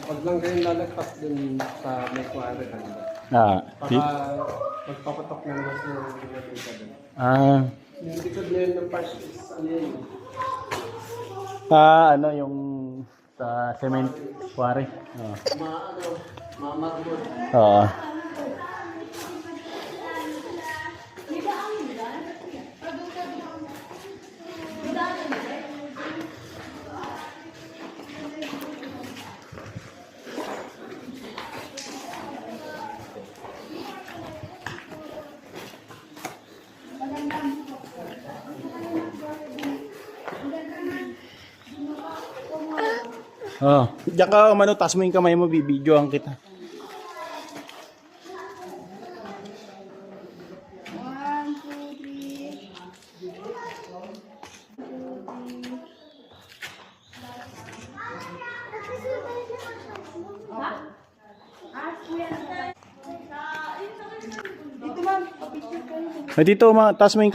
Pag lang kayo lalagpas dun sa may kuwari kanina. Baka magpapatok na naman sa ginagawa dun. Yung likod na yun ng park is ano yun? Ano yung sa cement quarry. Mamarmol. Oo. Diyan ka umano, taas mo yung kamay mo, bibidyoan kita. Dito, taas mo yung